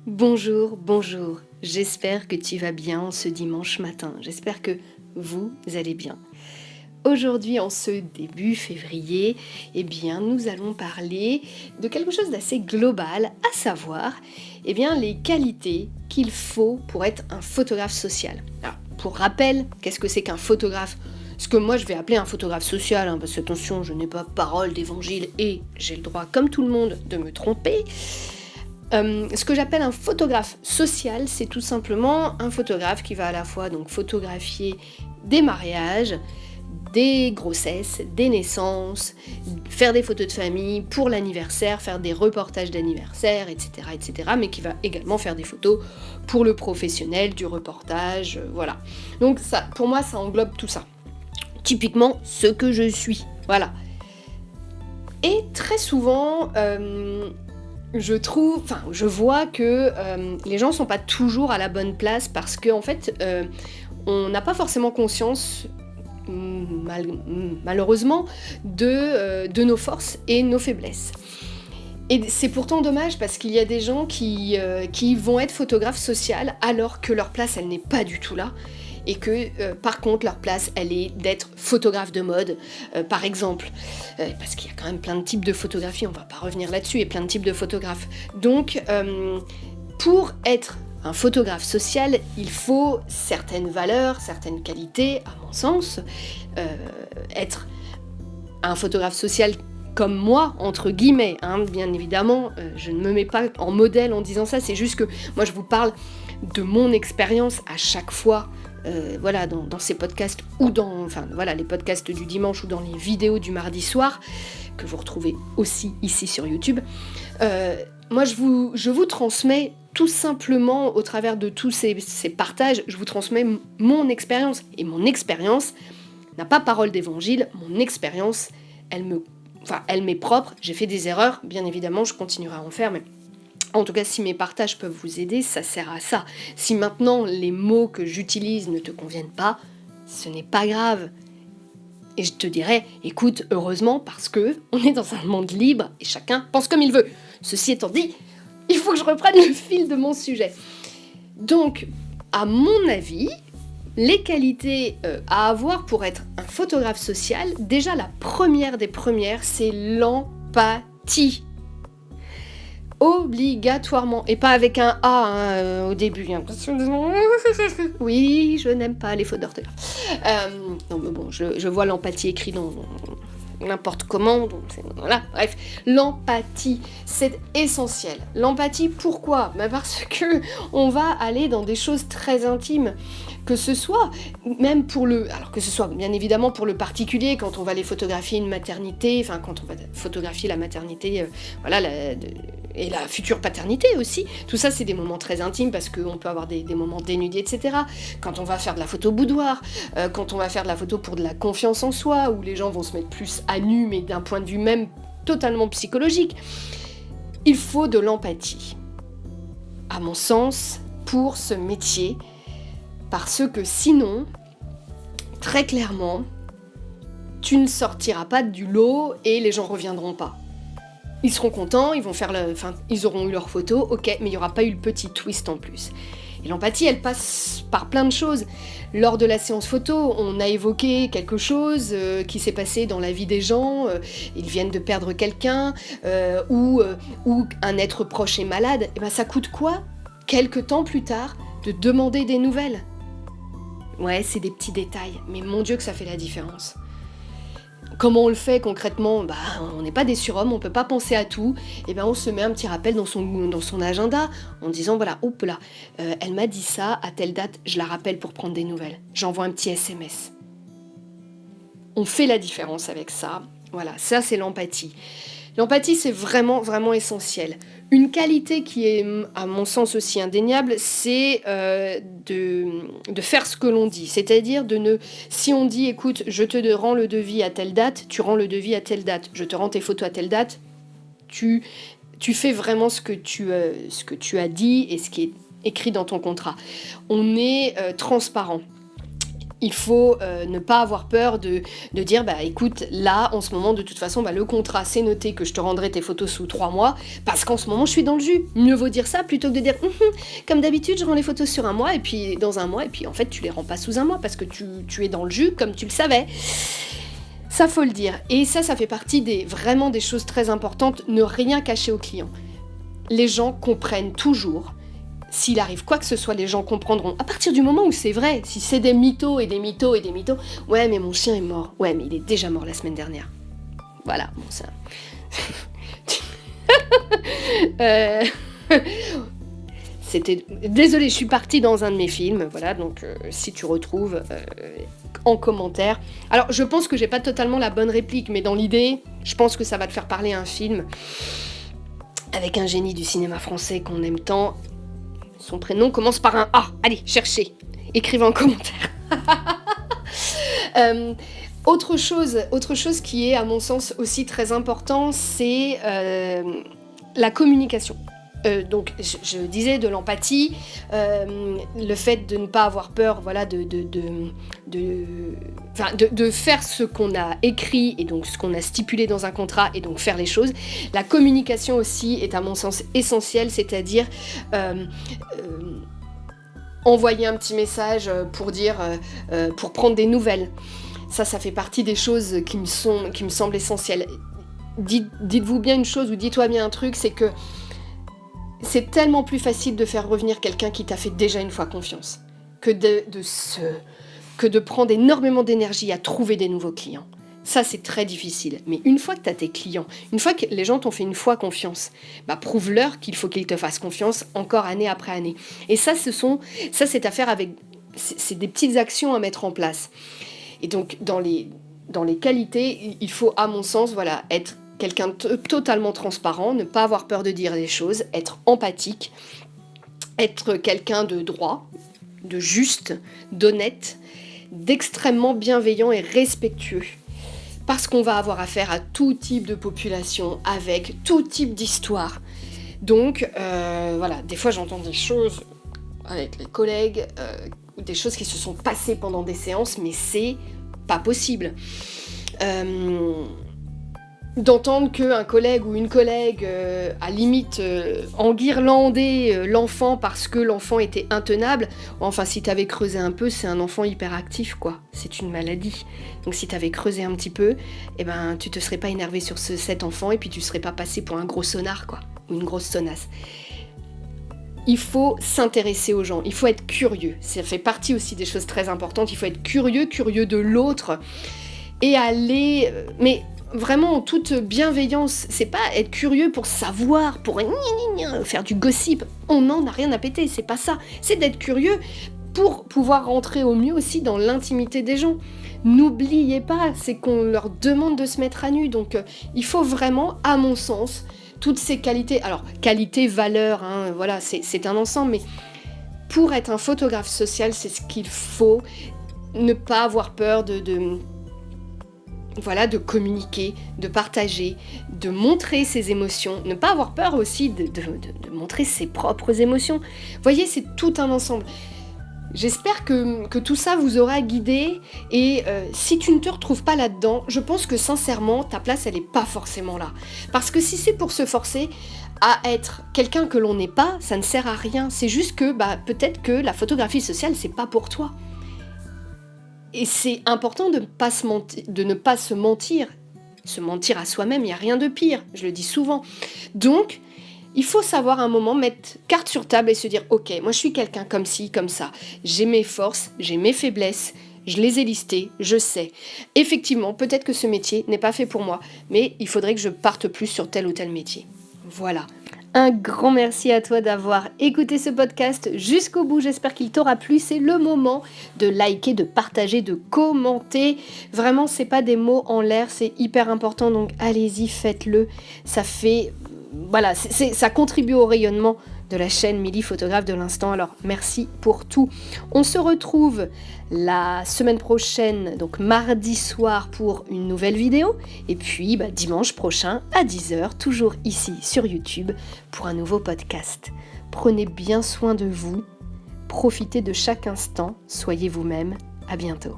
Bonjour, bonjour. J'espère que tu vas bien en ce dimanche matin. J'espère que vous allez bien. Aujourd'hui, en ce début février, nous allons parler de quelque chose d'assez global, à savoir, les qualités qu'il faut pour être un photographe social. Alors, pour rappel, qu'est-ce que c'est qu'un photographe? Ce que moi je vais appeler un photographe social, parce que attention, je n'ai pas parole d'évangile et j'ai le droit, comme tout le monde, de me tromper. Ce que j'appelle un photographe social, c'est tout simplement un photographe qui va à la fois donc photographier des mariages, des grossesses, des naissances, faire des photos de famille pour l'anniversaire, faire des reportages d'anniversaire, etc., mais qui va également faire des photos pour le professionnel, du reportage, voilà. Donc ça, pour moi, ça englobe tout ça. Typiquement, ce que je suis, voilà. Et très souvent, je vois que les gens sont pas toujours à la bonne place parce qu'en fait, on n'a pas forcément conscience, malheureusement, de nos forces et nos faiblesses. Et c'est pourtant dommage parce qu'il y a des gens qui vont être photographes sociales alors que leur place, elle n'est pas du tout là. Et que par contre leur place elle est d'être photographe de mode par exemple, parce qu'il y a quand même plein de types de photographie, on va pas revenir là-dessus, et plein de types de photographes. Donc pour être un photographe social, il faut certaines valeurs, certaines qualités, à mon sens. Être un photographe social comme moi, entre guillemets, bien évidemment, je ne me mets pas en modèle en disant ça, c'est juste que moi je vous parle de mon expérience à chaque fois, dans ces podcasts ou les podcasts du dimanche ou dans les vidéos du mardi soir, que vous retrouvez aussi ici sur YouTube. Moi, je vous transmets tout simplement, au travers de tous ces partages, je vous transmets mon expérience. Et mon expérience n'a pas parole d'évangile, mon expérience, elle m'est propre, j'ai fait des erreurs, bien évidemment, je continuerai à en faire, mais en tout cas, si mes partages peuvent vous aider, ça sert à ça. Si maintenant les mots que j'utilise ne te conviennent pas, ce n'est pas grave. Et je te dirais, écoute, heureusement, parce que on est dans un monde libre et chacun pense comme il veut. Ceci étant dit, il faut que je reprenne le fil de mon sujet. Donc, à mon avis, les qualités à avoir pour être un photographe social, déjà la première des premières, c'est l'empathie. Obligatoirement, et pas avec un A au début. Oui, je n'aime pas les fautes d'orthographe. Non mais bon, je vois l'empathie écrit dans n'importe comment, donc voilà, bref. L'empathie, c'est essentiel. L'empathie, pourquoi ? Parce que on va aller dans des choses très intimes, que ce soit même alors que ce soit bien évidemment pour le particulier, quand on va aller photographier une maternité, quand on va photographier la maternité, et la future paternité aussi. Tout ça, c'est des moments très intimes parce qu'on peut avoir des moments dénudés, etc. Quand on va faire de la photo boudoir, quand on va faire de la photo pour de la confiance en soi, où les gens vont se mettre plus à nu, mais d'un point de vue même totalement psychologique, il faut de l'empathie, à mon sens, pour ce métier, parce que sinon, très clairement, tu ne sortiras pas du lot et les gens reviendront pas. Ils seront contents, ils auront eu leur photo, ok, mais il n'y aura pas eu le petit twist en plus. Et l'empathie, elle passe par plein de choses. Lors de la séance photo, on a évoqué quelque chose qui s'est passé dans la vie des gens, ils viennent de perdre quelqu'un, ou un être proche est malade, et ben ça coûte quoi, quelques temps plus tard, de demander des nouvelles? Ouais, c'est des petits détails, mais mon Dieu que ça fait la différence. Comment on le fait concrètement ? On n'est pas des surhommes, on peut pas penser à tout. Et on se met un petit rappel dans son agenda en disant voilà, hop là, elle m'a dit ça, à telle date, je la rappelle pour prendre des nouvelles. J'envoie un petit SMS. On fait la différence avec ça. Voilà, ça c'est l'empathie. L'empathie, c'est vraiment, vraiment essentiel. Une qualité qui est, à mon sens, aussi indéniable, c'est de faire ce que l'on dit. C'est-à-dire si on dit, écoute, je te rends le devis à telle date, tu rends le devis à telle date. Je te rends tes photos à telle date, tu fais vraiment ce que tu as dit et ce qui est écrit dans ton contrat. On est transparent. Il faut ne pas avoir peur de dire, bah écoute, là, en ce moment, de toute façon, bah, le contrat, c'est noté que je te rendrai tes photos sous 3 mois, parce qu'en ce moment, je suis dans le jus. Mieux vaut dire ça plutôt que de dire, comme d'habitude, je rends les photos sur un mois, et puis dans un mois, et puis en fait, tu les rends pas sous un mois, parce que tu es dans le jus, comme tu le savais. Ça, faut le dire. Et ça fait partie vraiment des choses très importantes, ne rien cacher aux clients. Les gens comprennent toujours. S'il arrive quoi que ce soit, les gens comprendront. À partir du moment où c'est vrai, si c'est des mythos et des mythos et des mythos, ouais, mais mon chien est mort. Ouais, mais il est déjà mort la semaine dernière. Voilà, bon, ça... Désolée, je suis partie dans un de mes films, voilà, donc si tu retrouves en commentaire. Alors, je pense que j'ai pas totalement la bonne réplique, mais dans l'idée, je pense que ça va te faire parler à un film avec un génie du cinéma français qu'on aime tant. Son prénom commence par un A. Allez, cherchez. Écrivez en commentaire. Autre chose qui est, à mon sens, aussi très important, c'est la communication. Donc, je disais de l'empathie, le fait de ne pas avoir peur, voilà, de faire ce qu'on a écrit et donc ce qu'on a stipulé dans un contrat et donc faire les choses. La communication aussi est à mon sens essentielle, c'est-à-dire envoyer un petit message pour dire, pour prendre des nouvelles. Ça fait partie des choses qui me semblent essentielles. Dites-vous bien une chose ou dites-toi bien un truc, c'est que c'est tellement plus facile de faire revenir quelqu'un qui t'a fait déjà une fois confiance que de prendre énormément d'énergie à trouver des nouveaux clients. Ça, c'est très difficile. Mais une fois que tu as tes clients, une fois que les gens t'ont fait une fois confiance, bah prouve-leur qu'il faut qu'ils te fassent confiance encore année après année. Et ça, c'est à faire avec... C'est des petites actions à mettre en place. Et donc, dans les qualités, il faut, à mon sens, voilà, être quelqu'un de totalement transparent, ne pas avoir peur de dire des choses, être empathique, être quelqu'un de droit, de juste, d'honnête, d'extrêmement bienveillant et respectueux. Parce qu'on va avoir affaire à tout type de population, avec tout type d'histoire. Donc, voilà, des fois j'entends des choses avec les collègues, des choses qui se sont passées pendant des séances, mais c'est pas possible. D'entendre qu'un collègue ou une collègue a limite enguirlandé l'enfant parce que l'enfant était intenable, enfin si t'avais creusé un peu, c'est un enfant hyperactif quoi, c'est une maladie. Donc si t'avais creusé un petit peu, eh ben tu te serais pas énervé sur cet enfant et puis tu serais pas passé pour un gros sonnard quoi, ou une grosse sonnasse. Il faut s'intéresser aux gens, il faut être curieux, ça fait partie aussi des choses très importantes, il faut être curieux de l'autre et aller... mais vraiment en toute bienveillance, c'est pas être curieux pour savoir, pour faire du gossip, on n'en a rien à péter, c'est pas ça, c'est d'être curieux pour pouvoir rentrer au mieux aussi dans l'intimité des gens. N'oubliez pas, c'est qu'on leur demande de se mettre à nu, donc il faut vraiment, à mon sens, toutes ces qualités, alors qualité, valeur, hein, voilà, c'est un ensemble, mais pour être un photographe social, c'est ce qu'il faut, ne pas avoir peur de communiquer, de partager, de montrer ses émotions, ne pas avoir peur aussi de montrer ses propres émotions. Vous voyez, c'est tout un ensemble. J'espère que tout ça vous aura guidé et si tu ne te retrouves pas là-dedans, je pense que sincèrement, ta place, elle n'est pas forcément là. Parce que si c'est pour se forcer à être quelqu'un que l'on n'est pas, ça ne sert à rien. C'est juste que peut-être que la photographie sociale, c'est pas pour toi. Et c'est important de ne pas se mentir. Se mentir à soi-même, il n'y a rien de pire, je le dis souvent. Donc, il faut savoir à un moment mettre carte sur table et se dire « Ok, moi je suis quelqu'un comme ci, comme ça. J'ai mes forces, j'ai mes faiblesses, je les ai listées, je sais. Effectivement, peut-être que ce métier n'est pas fait pour moi, mais il faudrait que je parte plus sur tel ou tel métier. » Voilà. Un grand merci à toi d'avoir écouté ce podcast jusqu'au bout, j'espère qu'il t'aura plu. C'est le moment de liker, de partager, de commenter. Vraiment, c'est pas des mots en l'air, c'est hyper important, donc allez-y, faites-le. Ça fait... Voilà, ça contribue au rayonnement de la chaîne Milly Photographe de l'instant, alors merci pour tout. On se retrouve la semaine prochaine, donc mardi soir pour une nouvelle vidéo, et puis dimanche prochain à 10h, toujours ici sur YouTube pour un nouveau podcast. Prenez bien soin de vous, profitez de chaque instant, soyez vous-même, À bientôt.